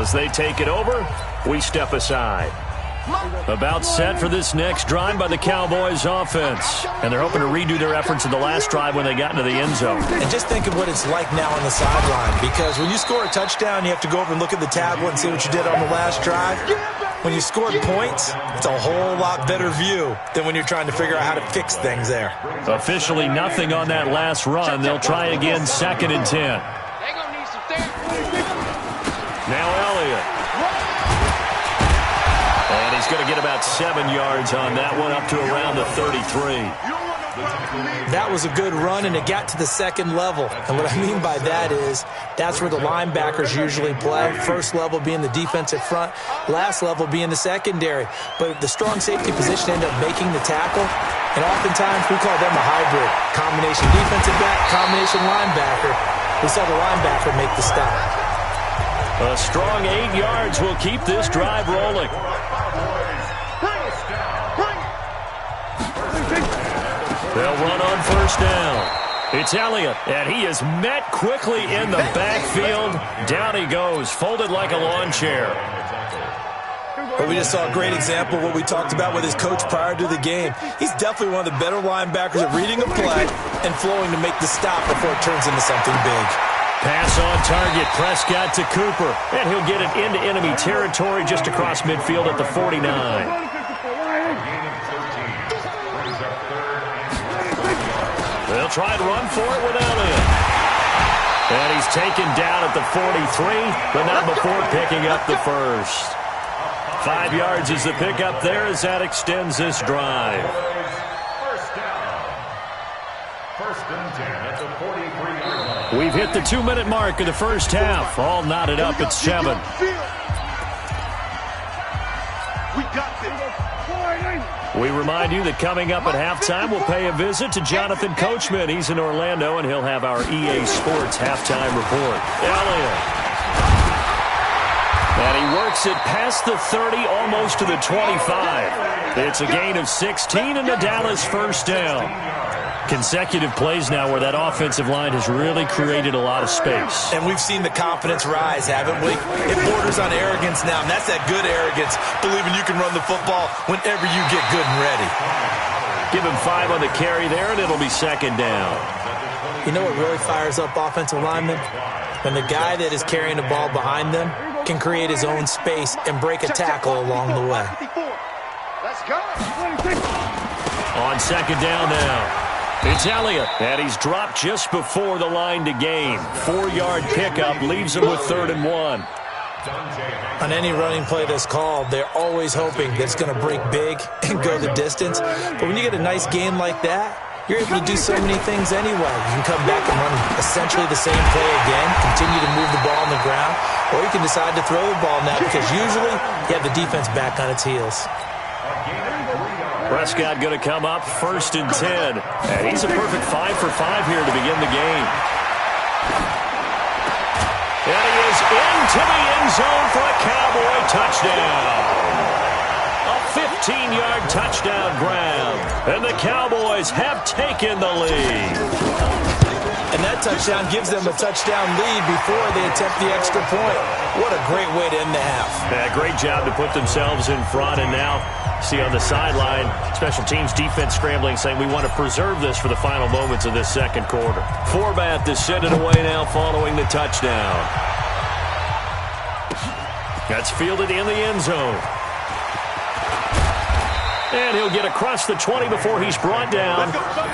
As they take it over, we step aside. About set for this next drive by the Cowboys offense. And they're hoping to redo their efforts in the last drive when they got into the end zone. And just think of what it's like now on the sideline. Because when you score a touchdown, you have to go over and look at the tablet and see what you did on the last drive. When you scored points, it's a whole lot better view than when you're trying to figure out how to fix things there. Officially nothing on that last run. They'll try again, 2nd and 10. Now Elliott. And he's going to get about 7 yards on that one, up to around the 33. That was a good run, and it got to the second level. And what I mean by that is that's where the linebackers usually play. First level being the defensive front, last level being the secondary. But the strong safety position ended up making the tackle, and oftentimes we call them a hybrid. Combination defensive back, combination linebacker. We saw the linebacker make the stop. A strong 8 yards will keep this drive rolling. They'll run on first down. It's Elliott, and he is met quickly in the backfield. Down he goes, folded like a lawn chair. Well, we just saw a great example of what we talked about with his coach prior to the game. He's definitely one of the better linebackers at reading a play and flowing to make the stop before it turns into something big. Pass on target, Prescott to Cooper, and he'll get it into enemy territory just across midfield at the 49. They'll try and run for it with Elliott. And he's taken down at the 43, but not before picking up the first. 5 yards is the pickup there as that extends this drive. First and 10 at the 43-yard line. We've hit the 2-minute mark of the first half. All knotted up at 7. We got this. We remind you that coming up at halftime, we'll pay a visit to Jonathan Coachman. He's in Orlando, and he'll have our EA Sports halftime report. Elliott. And he works it past the 30, almost to the 25. It's a gain of 16 and the Dallas first down. Consecutive plays now where that offensive line has really created a lot of space. And we've seen the confidence rise, haven't we? It borders on arrogance now, and that's that good arrogance, believing you can run the football whenever you get good and ready. Give him 5 on the carry there, and it'll be 2nd down. You know what really fires up offensive linemen? When the guy that is carrying the ball behind them can create his own space and break a tackle along the way. Let's go. On 2nd down now. It's Elliott, and he's dropped just before the line to gain. 4-yard pickup leaves him with 3rd and 1. On any running play that's called, they're always hoping that it's going to break big and go the distance. But when you get a nice game like that, you're able to do so many things anyway. You can come back and run essentially the same play again, continue to move the ball on the ground, or you can decide to throw the ball now because usually you have the defense back on its heels. Prescott going to come up 1st and 10. And he's a perfect 5 for 5 here to begin the game. And he is into the end zone for a Cowboy touchdown. A 15-yard touchdown grab. And the Cowboys have taken the lead. And that touchdown gives them a touchdown lead before they attempt the extra point. What a great way to end the half. Yeah, great job to put themselves in front. And now, see on the sideline, special teams defense scrambling, saying we want to preserve this for the final moments of this second quarter. Forbath to send it away now following the touchdown. That's fielded in the end zone. And he'll get across the 20 before he's brought down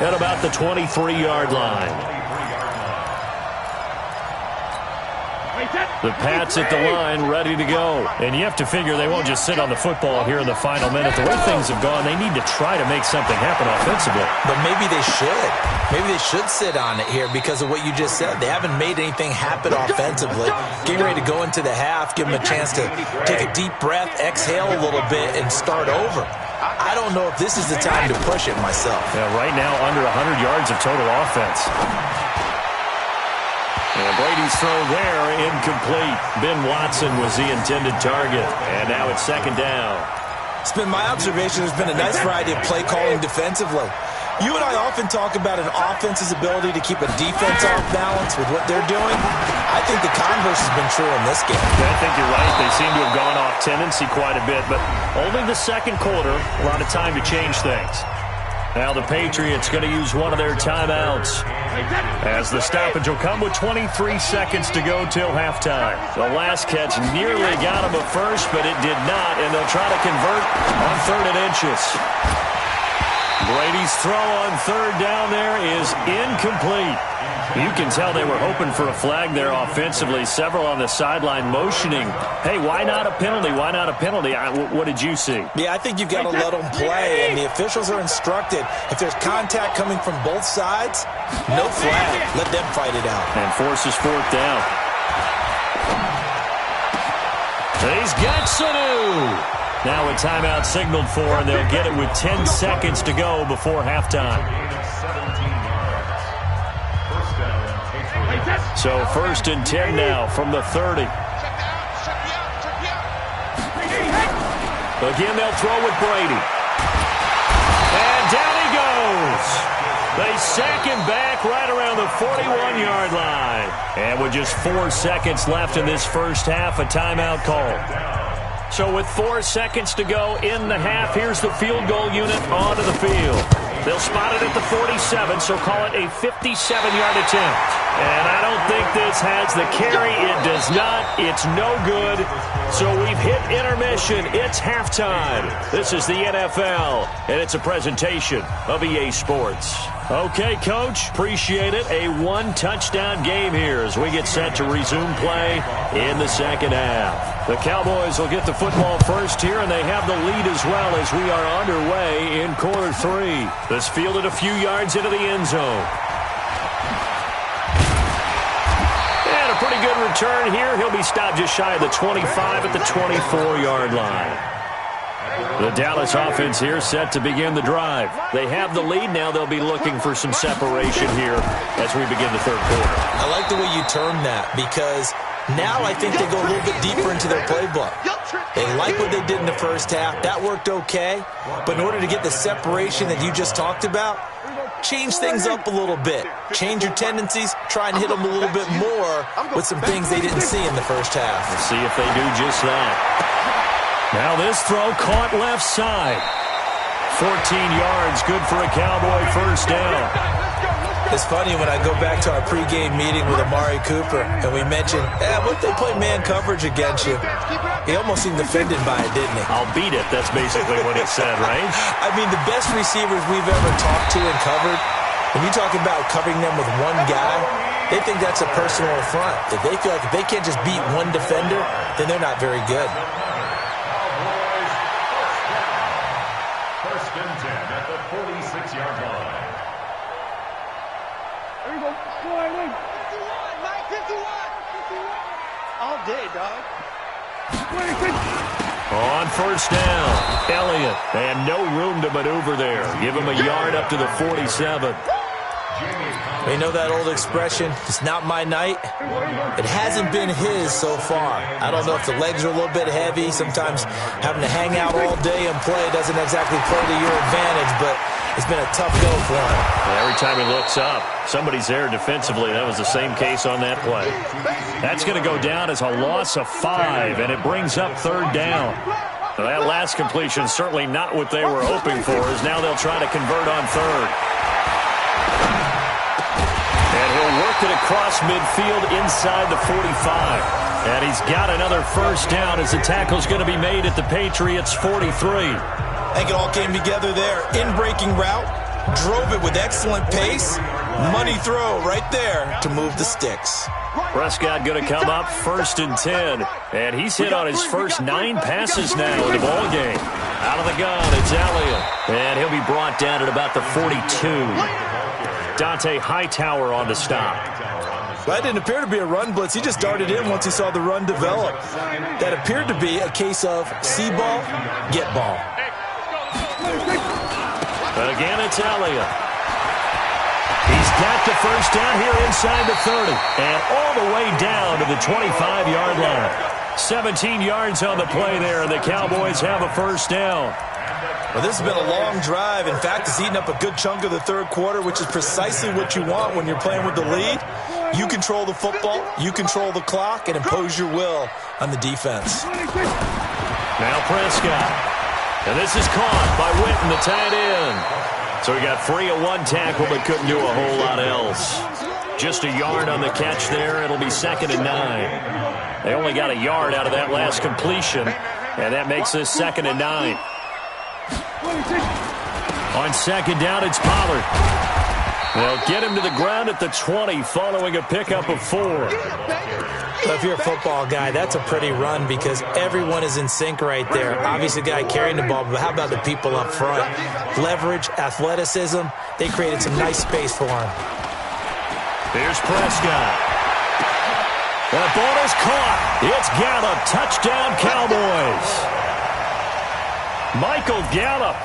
at about the 23-yard line. The Pats at the line, ready to go. And you have to figure they won't just sit on the football here in the final minute. The way things have gone, they need to try to make something happen offensively. But maybe they should. Maybe they should sit on it here because of what you just said. They haven't made anything happen offensively. Getting ready to go into the half, give them a chance to take a deep breath, exhale a little bit, and start over. I don't know if this is the time to push it myself. Yeah, right now under 100 yards of total offense. And Brady's throw there, incomplete. Ben Watson was the intended target. And now it's 2nd down. It's been my observation there's been a nice variety of play calling defensively. You and I often talk about an offense's ability to keep a defense off balance with what they're doing. I think the converse has been true in this game. Yeah, I think you're right. They seem to have gone off tendency quite a bit, but only the second quarter, a lot of time to change things. Now the Patriots going to use one of their timeouts as the stoppage will come with 23 seconds to go till halftime. The last catch nearly got him a first, but it did not, and they'll try to convert on 3rd and inches. Brady's throw on 3rd down there is incomplete. You can tell they were hoping for a flag there offensively. Several on the sideline motioning, hey, why not a penalty? Why not a penalty? What did you see? Yeah, I think you've got to let them play, and the officials are instructed. If there's contact coming from both sides, no flag. Let them fight it out. And forces 4th down. He's got Sanu. Now a timeout signaled for, and they'll get it with 10 seconds to go before halftime. So 1st and 10 now from the 30. Again, they'll throw with Brady. And down he goes. They sack him back right around the 41-yard line. And with just 4 seconds left in this first half, a timeout call. So with 4 seconds to go in the half, here's the field goal unit onto the field. They'll spot it at the 47, so call it a 57-yard attempt. And I don't think this has the carry. It does not. It's no good. So we've hit intermission. It's halftime. This is the NFL, and it's a presentation of EA Sports. Okay, Coach, appreciate it. A one-touchdown game here as we get set to resume play in the second half. The Cowboys will get the football first here, and they have the lead as well as we are underway in quarter 3. This fielded a few yards into the end zone. And a pretty good return here. He'll be stopped just shy of the 25 at the 24-yard line. The Dallas offense here set to begin the drive. They have the lead now. They'll be looking for some separation here as we begin the third quarter. I like the way you term that because now I think they go a little bit deeper into their playbook. They like what they did in the first half. That worked okay. But in order to get the separation that you just talked about, change things up a little bit. Change your tendencies. Try and hit them a little bit more with some things they didn't see in the first half. We'll see if they do just that. Now this throw caught left side. 14 yards, good for a Cowboy first down. It's funny when I go back to our pregame meeting with Amari Cooper and we mentioned, what if they play man coverage against you? He almost seemed offended by it, didn't he? I'll beat it. That's basically what he said, right? I mean, the best receivers we've ever talked to and covered, when you talk about covering them with one guy, they think that's a personal affront. If they feel like if they can't just beat one defender, then they're not very good. First and 10 at the 46-yard line. There you go. 51, Mike, 51. All day, dog. On first down, Elliott, and no room to maneuver there. Give him a yard up to the 47. You know that old expression, it's not my night? It hasn't been his so far. I don't know if the legs are a little bit heavy. Sometimes having to hang out all day and play doesn't exactly play to your advantage, but it's been a tough go for him. Every time he looks up, somebody's there defensively. That was the same case on that play. That's going to go down as a loss of 5, and it brings up third down. Now, that last completion certainly not what they were hoping for, as now they'll try to convert on third. And he'll work it across midfield inside the 45. And he's got another first down as the tackle's going to be made at the Patriots' 43. I think it all came together there. In-breaking route, drove it with excellent pace. Money throw right there to move the sticks. Prescott going to come up first and 10. And he's hit on his first 9 passes now in the ball game. Out of the gun, it's Elliott. And he'll be brought down at about the 42. Dante Hightower on the stop. That didn't appear to be a run blitz. He just darted in once he saw the run develop. That appeared to be a case of see ball, get ball. Again, it's Elliott. He's got the first down here inside the 30. And all the way down to the 25-yard line. 17 yards on the play there, and the Cowboys have a first down. Well, this has been a long drive. In fact, it's eaten up a good chunk of the third quarter, which is precisely what you want when you're playing with the lead. You control the football, you control the clock, and impose your will on the defense. Now Prescott. And this is caught by Witten, the tight end. So he got free of one tackle but couldn't do a whole lot else. Just a yard on the catch there. It'll be 2nd and 9. They only got a yard out of that last completion, and that makes this 2nd and 9. On 2nd down, it's Pollard. They'll get him to the ground at the 20 following a pickup of 4. So if you're a football guy, that's a pretty run because everyone is in sync right there. Obviously, the guy carrying the ball, but how about the people up front? Leverage, athleticism, they created some nice space for him. Here's Prescott. The ball is caught. It's Gallup. Touchdown, Cowboys. Michael Gallup.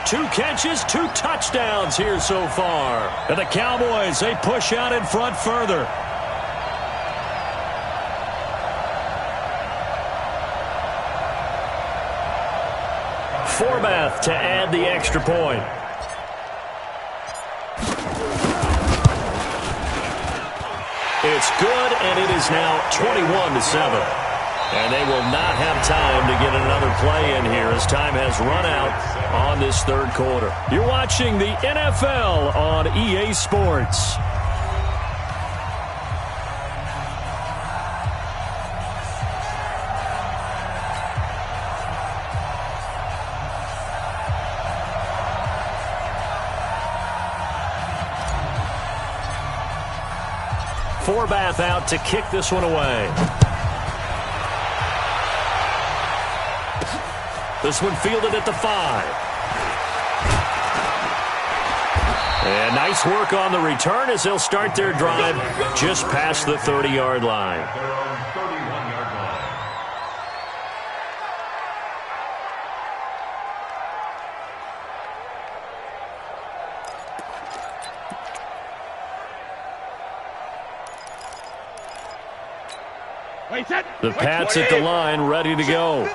2 catches, 2 touchdowns here so far. And the Cowboys, they push out in front further. Forbath to add the extra point. It's good, and it is now 21-7. And they will not have time to get another play in here as time has run out on this third quarter. You're watching the NFL on EA Sports. Forbath out to kick this one away. This one fielded at the 5. And nice work on the return as they'll start their drive just past the 30-yard line. The Pats at the line, ready to go.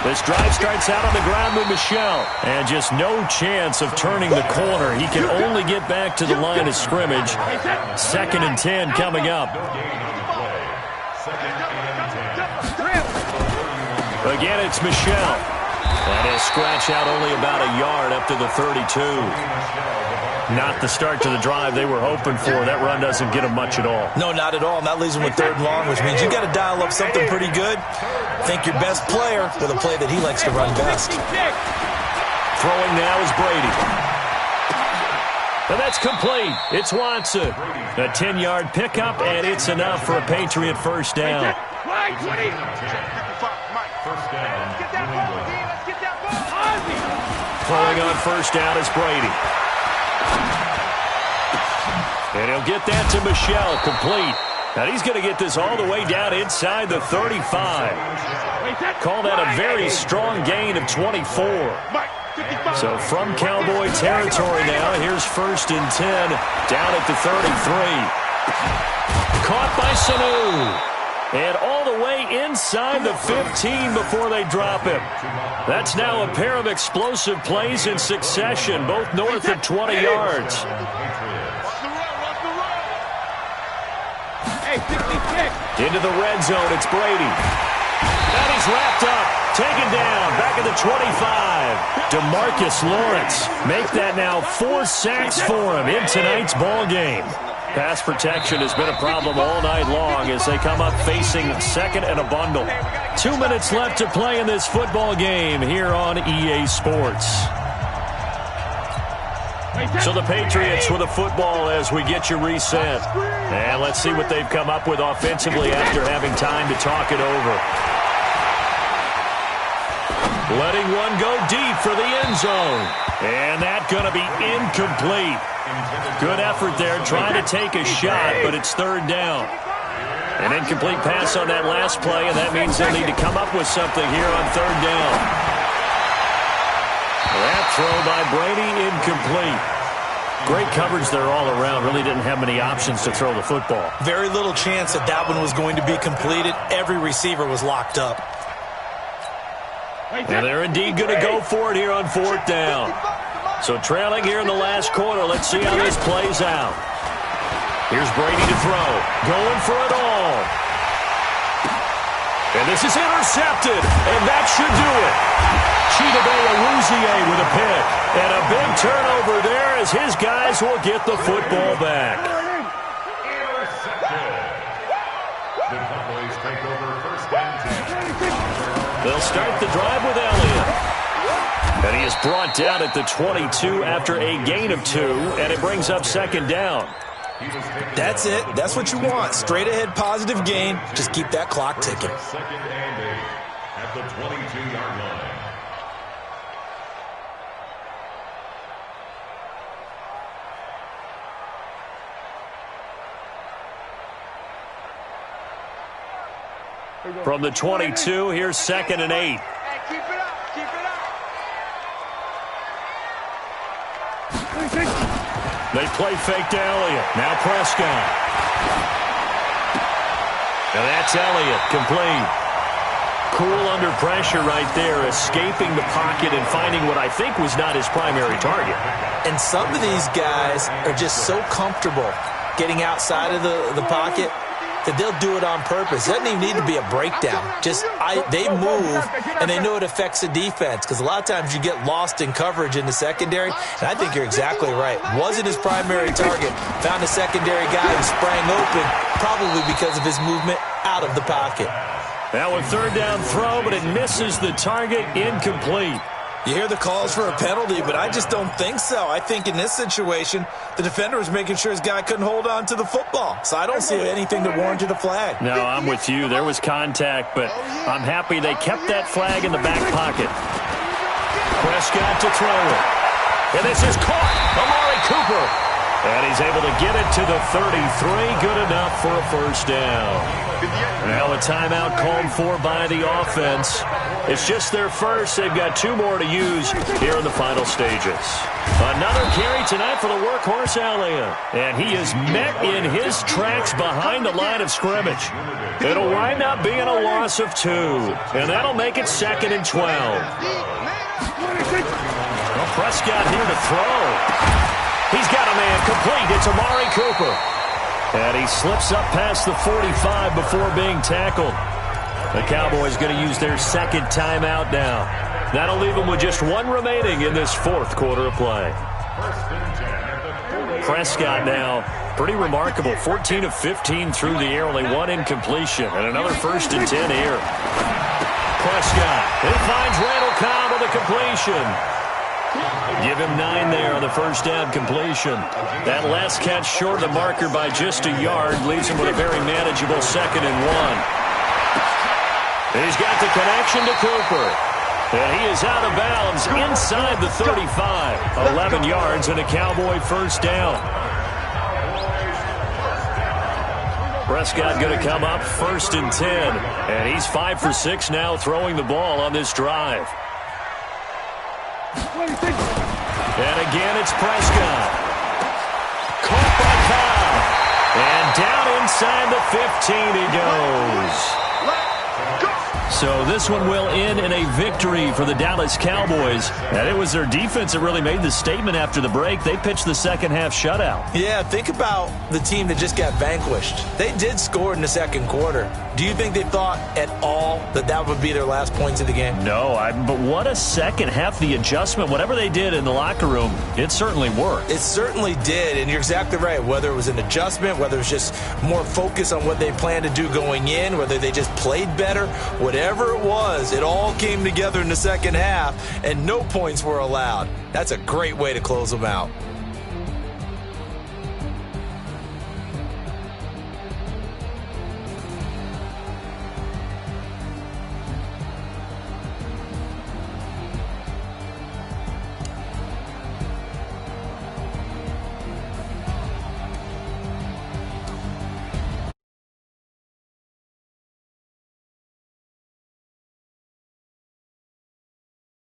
This drive starts out on the ground with Michel. And just no chance of turning the corner. He can only get back to the line of scrimmage. 2nd and 10 coming up. Again, it's Michel. And he'll scratch out only about a yard up to the 32. Not the start to the drive they were hoping for. That run doesn't get them much at all. No, not at all. And that leaves them with 3rd and long, which means you got to dial up something pretty good. Think your best player with a play that he likes to run best. Throwing now is Brady. And that's complete. It's Watson. A 10-yard pickup, and it's enough for a Patriot first down. Throwing on first down is Brady. And he'll get that to Michel, complete. Now he's going to get this all the way down inside the 35. Call that a very strong gain of 24. So from Cowboy territory now, here's 1st and 10 down at the 33. Caught by Sanu. And all the way inside the 15 before they drop him. That's now a pair of explosive plays in succession, both north of 20 yards. Into the red zone, it's Brady. And he's wrapped up, taken down, back at the 25. DeMarcus Lawrence, make that now 4 sacks for him in tonight's ball game. Pass protection has been a problem all night long as they come up facing 2nd and a bundle. 2 minutes left to play in this football game here on EA Sports. So the Patriots with a football as we get you reset. And let's see what they've come up with offensively after having time to talk it over. Letting one go deep for the end zone. And that's going to be incomplete. Good effort there trying to take a shot, but it's 3rd down. An incomplete pass on that last play, and that means they'll need to come up with something here on 3rd down. That throw by Brady, incomplete. Great coverage there all around. Really didn't have many options to throw the football. Very little chance that that one was going to be completed. Every receiver was locked up. And they're indeed going to go for it here on fourth down. So trailing here in the last quarter. Let's see how this plays out. Here's Brady to throw. Going for it all. And this is intercepted. And that should do it. Chidobe with a pick. And a big turnover there as his guys will get the football back. The Cowboys take over first and 10. They'll start the drive with Elliott. And he is brought down at the 22 after a gain of 2, and it brings up second down. That's it. That's what you want. Straight ahead positive gain. Just keep that clock ticking. Second and 8 at the 22-yard line. From the 22, here's second and 8. Hey, keep it up. Keep it up. They play fake to Elliott. Now Prescott. And that's Elliott, complete. Cool under pressure right there, escaping the pocket and finding what I think was not his primary target. And some of these guys are just so comfortable getting outside of the pocket that they'll do it on purpose. It doesn't even need to be a breakdown. They move, and they know it affects the defense, because a lot of times you get lost in coverage in the secondary, and I think you're exactly right. Wasn't his primary target. Found a secondary guy who sprang open, probably because of his movement out of the pocket. Now a third down throw, but it misses the target, incomplete. You hear the calls for a penalty, but I just don't think so. I think in this situation, the defender was making sure his guy couldn't hold on to the football. So I don't see anything that warranted a flag. No, I'm with you. There was contact, but I'm happy they kept that flag in the back pocket. Prescott to throw it. And this is caught. Amari Cooper. And he's able to get it to the 33. Good enough for a first down. Now a timeout called for by the offense. It's just their first. They've got 2 more to use here in the final stages. Another carry tonight for the workhorse Elliott. And he is met in his tracks behind the line of scrimmage. It'll wind up being a loss of 2. And that'll make it second and 12. Well, Prescott here to throw. He's got a man complete. It's Amari Cooper. And he slips up past the 45 before being tackled. The Cowboys going to use their second timeout now. That'll leave them with just 1 remaining in this fourth quarter of play. Prescott now, pretty remarkable. 14 of 15 through the air, only 1 incompletion. And another first and 10 here. Prescott, he finds Randall Cobb with a completion. Give him 9 there on the first down completion. That last catch short of the marker by just a yard leaves him with a very manageable second and 1. He's got the connection to Cooper. And he is out of bounds inside the 35. 11 yards and a Cowboy first down. Prescott going to come up first and 10. And he's 5 for 6 now throwing the ball on this drive. And again, it's Prescott. Caught by Cobb. And down inside the 15 he goes. So this one will end in a victory for the Dallas Cowboys. And it was their defense that really made the statement after the break. They pitched the second half shutout. Yeah, think about the team that just got vanquished. They did score in the second quarter. Do you think they thought at all that that would be their last points of the game? No, but what a second half. The adjustment, whatever they did in the locker room, it certainly worked. It certainly did, and you're exactly right. Whether it was an adjustment, whether it was just more focus on what they planned to do going in, whether they just played better, whatever it was, it all came together in the second half, and no points were allowed. That's a great way to close them out.